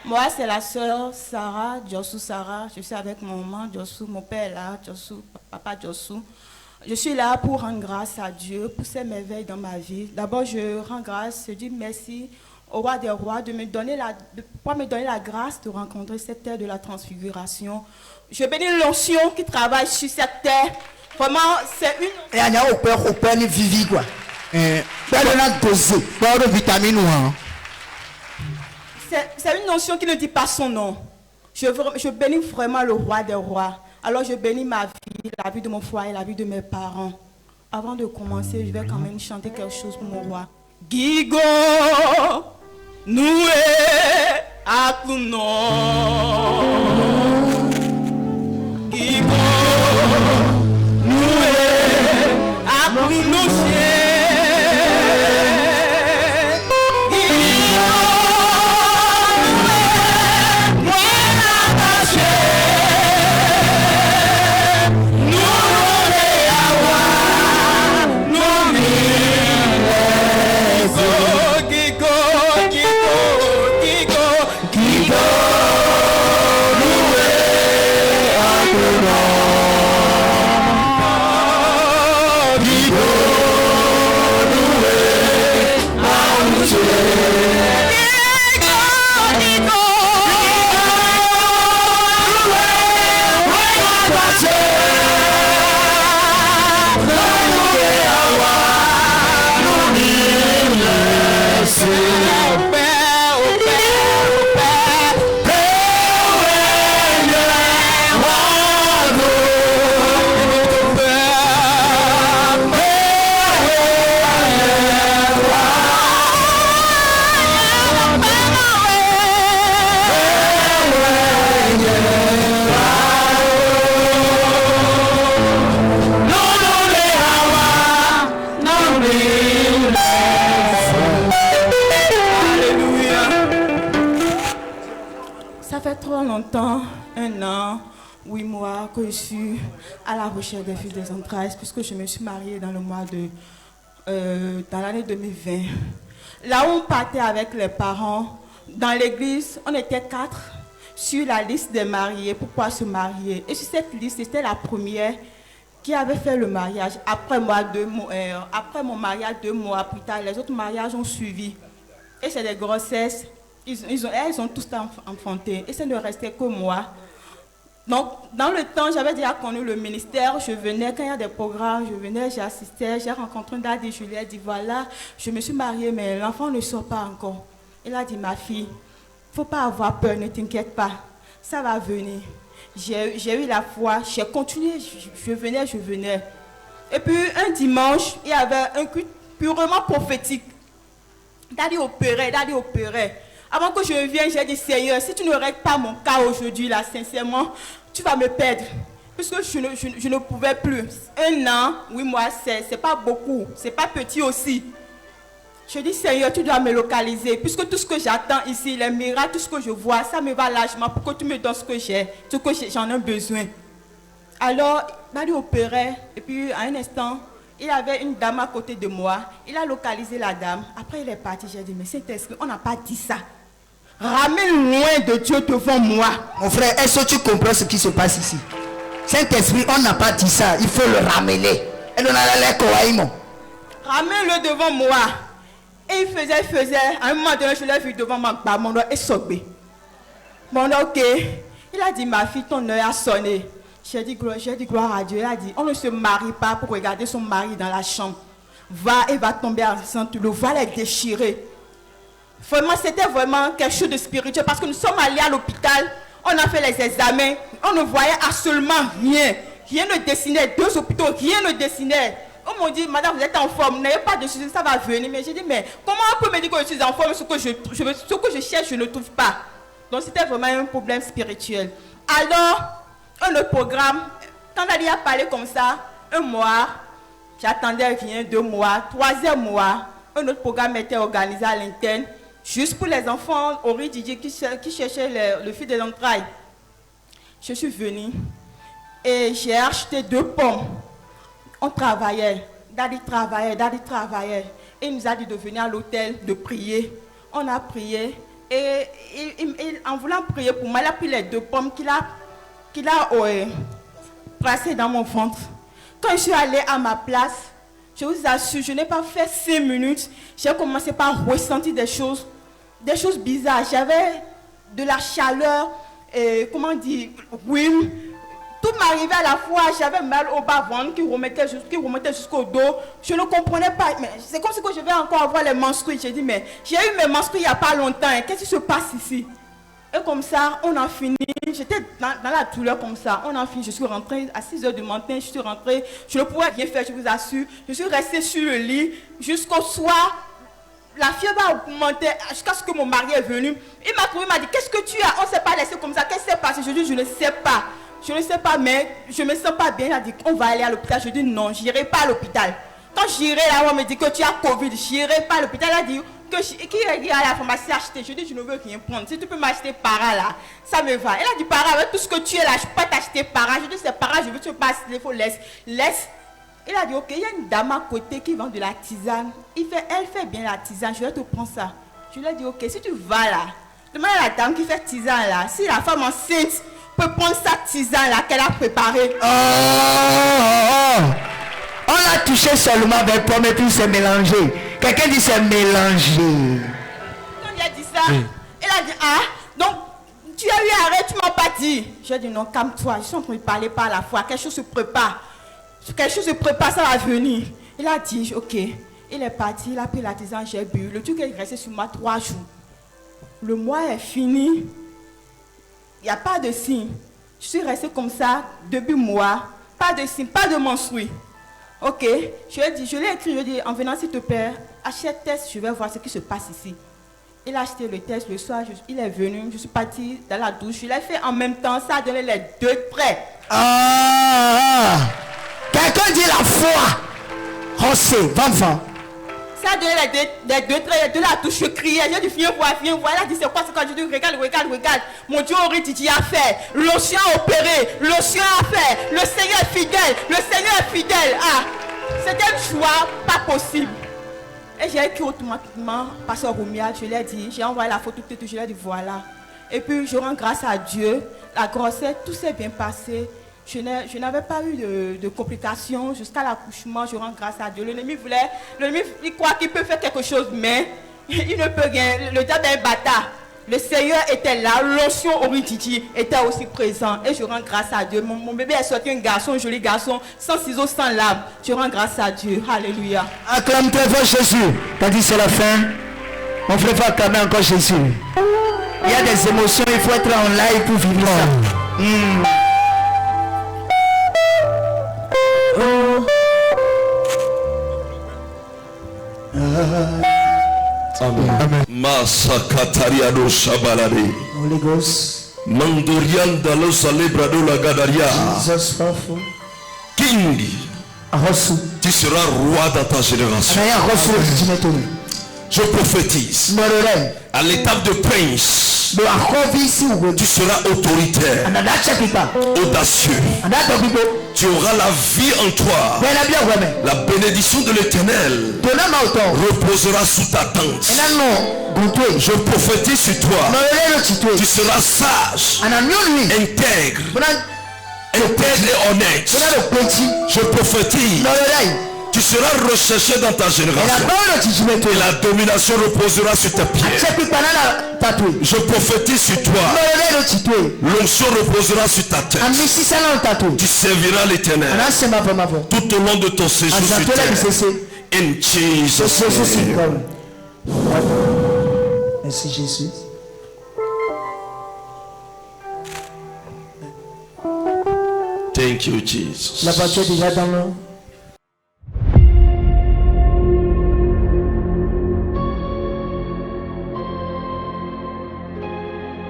Moi, c'est la sœur Sarah, Jossou Sarah. Je suis avec mon maman Jossou, mon père est là, Jossou, papa Jossou. Je suis là pour rendre grâce à Dieu pour ses merveilles dans ma vie. D'abord, je rends grâce, je dis merci au roi des rois de me donner la grâce de rencontrer cette terre de la transfiguration. Je bénis l'onction qui travaille sur cette terre. Vraiment, c'est une... Et il y a au père ni vivi quoi. C'est une notion qui ne dit pas son nom. Je bénis vraiment le roi des rois. Alors je bénis ma vie, la vie de mon foyer, la vie de mes parents. Avant de commencer, je vais quand même chanter quelque chose pour mon roi. Gigo, nous akuno. Gigo, nous akuno. Longtemps, 1 an, 8 mois que je suis à la recherche des fils des entrailles, puisque je me suis mariée dans l'année 2020. Là où on partait avec les parents, dans l'église, on était 4 sur la liste des mariés, pourquoi se marier. Et sur cette liste, c'était la première qui avait fait le mariage. Après mon mariage, 2 mois plus tard, les autres mariages ont suivi. Et c'est des grossesses. Elles ont tous enfanté et ça ne restait que moi. Donc, dans le temps, j'avais déjà connu le ministère. Je venais, quand il y a des programmes, je venais, j'assistais, j'ai rencontré un dad et je lui ai dit, voilà, je me suis mariée, mais l'enfant ne sort pas encore. Il a dit, ma fille, il ne faut pas avoir peur, ne t'inquiète pas, ça va venir. J'ai eu la foi, j'ai continué, je venais. Et puis, un dimanche, il y avait un culte purement prophétique. Daddy opérait. Avant que je vienne, j'ai dit, Seigneur, si tu ne règles pas mon cas aujourd'hui, là, sincèrement, tu vas me perdre. Puisque je ne pouvais plus. 1 an, 8 mois, c'est pas beaucoup. C'est pas petit aussi. Je dis, Seigneur, tu dois me localiser. Puisque tout ce que j'attends ici, les miracles, tout ce que je vois, ça me va largement pour que tu me donnes ce que j'ai, ce que j'en ai besoin. Alors, il m'a opéré. Et puis, à un instant, il y avait une dame à côté de moi. Il a localisé la dame. Après, il est parti. J'ai dit, mais Saint-Esprit, on n'a pas dit ça. Ramène loin de Dieu devant moi. Mon frère, est-ce que tu comprends ce qui se passe ici? Saint-Esprit, on n'a pas dit ça. Il faut le ramener. Ramène-le devant moi. Et il faisait. À un moment donné, je l'ai vu devant mon doigt et sauvé. Bon, ok. Il a dit, ma fille, ton œil a sonné. J'ai dit gloire à Dieu. Il a dit, on ne se marie pas pour regarder son mari dans la chambre. Va et va tomber enceinte. Le voile est déchiré. Vraiment, c'était vraiment quelque chose de spirituel parce que nous sommes allés à l'hôpital, on a fait les examens, on ne voyait absolument rien. Rien ne dessinait, 2 hôpitaux, rien ne dessinait. On m'a dit, madame, vous êtes en forme, vous n'avez pas de soucis, ça va venir. Mais j'ai dit, mais comment on peut me dire que je suis en forme, ce que je cherche, je ne trouve pas. Donc c'était vraiment un problème spirituel. Alors, un autre programme, quand Dali a parlé comme ça, 1 mois, j'attendais rien, 2 mois, 3e mois, un autre programme était organisé à l'interne. Juste pour les enfants, Ori Didier qui cherchaient le fil des entrailles. Je suis venue et j'ai acheté 2 pommes. On travaillait, Daddy travaillait. Et il nous a dit de venir à l'hôtel, de prier. On a prié. Et en voulant prier pour moi, il a pris les 2 pommes qu'il a placées dans mon ventre. Quand je suis allée à ma place, je vous assure, je n'ai pas fait 5 minutes. J'ai commencé par ressentir des choses bizarres. J'avais de la chaleur, comment dire, oui. Tout m'arrivait à la fois. J'avais mal au bas-ventre qui remontait jusqu'au dos. Je ne comprenais pas. Mais c'est comme si je vais encore avoir les menstrues. J'ai dit, mais j'ai eu mes menstrues il n'y a pas longtemps. Qu'est-ce qui se passe ici? Et comme ça, on a fini. J'étais dans la douleur comme ça. On a fini. Je suis rentrée à 6 h du matin. Je suis rentrée. Je ne pouvais rien faire, je vous assure. Je suis restée sur le lit jusqu'au soir. La fièvre a augmenté jusqu'à ce que mon mari est venu. Il m'a trouvé, il m'a dit, qu'est-ce que tu as? On ne s'est pas laissé comme ça. Qu'est-ce qui s'est passé? Je dis, je ne sais pas. Je ne sais pas, mais je ne me sens pas bien. Il a dit, on va aller à l'hôpital. Je dis, non, je n'irai pas à l'hôpital. Quand j'irai là, on me dit que tu as Covid. Je n'irai pas à l'hôpital. Il a dit, qui est à la pharmacie acheter? Je dis, je ne veux rien prendre. Si tu peux m'acheter para là, ça me va. Elle a dit, para, avec tout ce que tu es là, je ne peux pas t'acheter para. Je dis, c'est para, je veux te passer. Il faut laisse. Il a dit, ok, il y a une dame à côté qui vend de la tisane. Elle fait bien la tisane, je vais te prendre ça. Je lui ai dit, ok, si tu vas là, demande à la dame qui fait tisane là, si la femme enceinte peut prendre sa tisane là qu'elle a préparée. On l'a touché seulement avec pomme et puis c'est mélangé. Quelqu'un dit c'est mélangé. Quand il a dit ça, il a dit, ah, donc tu as eu arrêt, tu m'as pas dit. J'ai dit, non, calme-toi, je suis en train de parler par la foi, quelque chose se prépare. Quelque chose se prépare, ça va venir. Il a dit, ok. Il est parti, il a pris la tisane, j'ai bu. Le truc est resté sur moi 3 jours. Le mois est fini. Il n'y a pas de signe. Je suis restée comme ça depuis mois. Pas de signe, pas de menstrues. Ok. Je l'ai écrit, je lui ai dit, en venant s'il te plaît, achète test, je vais voir ce qui se passe ici. Il a acheté le test le soir, il est venu, je suis partie dans la douche. Je l'ai fait en même temps, ça a donné les 2 prêts. Quelqu'un dit la foi. Oh, c'est, va. Ça a donné les 2 traits de la touche. Je criais, j'ai dit viens voir. Elle a dit c'est quoi? Je dis regarde. Mon Dieu Titi a fait. L'océan a opéré. L'océan a fait. Le Seigneur est fidèle. Ah, c'était un choix pas possible. Et j'ai écrit automatiquement Pasteur Roumia, je lui ai dit, j'ai envoyé la photo, je lui ai dit voilà. Et puis je rends grâce à Dieu. La grossesse, tout s'est bien passé. Je n'avais pas eu de complications jusqu'à l'accouchement. Je rends grâce à Dieu. L'ennemi il croit qu'il peut faire quelque chose, mais il ne peut rien. Le diable est un bâtard. Le Seigneur était là. L'onction Orititi était aussi présent. Et je rends grâce à Dieu. Mon bébé est sorti un garçon, un joli garçon, sans ciseaux, sans larmes. Je rends grâce à Dieu. Alléluia. Acclame très fort Jésus. T'as dit c'est la fin. Mon frère va acclamer encore Jésus. Il y a des émotions. Il faut être en live pour vivre ça. Amen. Masakatariado Shabalade. Holy Ghost. Mandorian dalo celebrado la gadaria. Jesus powerful. King. Tu seras roi dans ta génération. Je prophétise. À l'étape de prince, tu seras autoritaire, audacieux. Tu auras la vie en toi. La bénédiction de l'Éternel reposera sous ta tente. Je prophétise sur toi. Tu seras sage, intègre et honnête. Je prophétise. Tu seras recherché dans ta génération. Et la domination reposera sur tes pieds. Je prophétise sur toi. L'onction reposera sur ta tête. Tu serviras l'Éternel tout au long de ton séjour sur terre. In Jesus' name. Merci Jésus. Thank you, Jesus. La voiture est déjà dans le...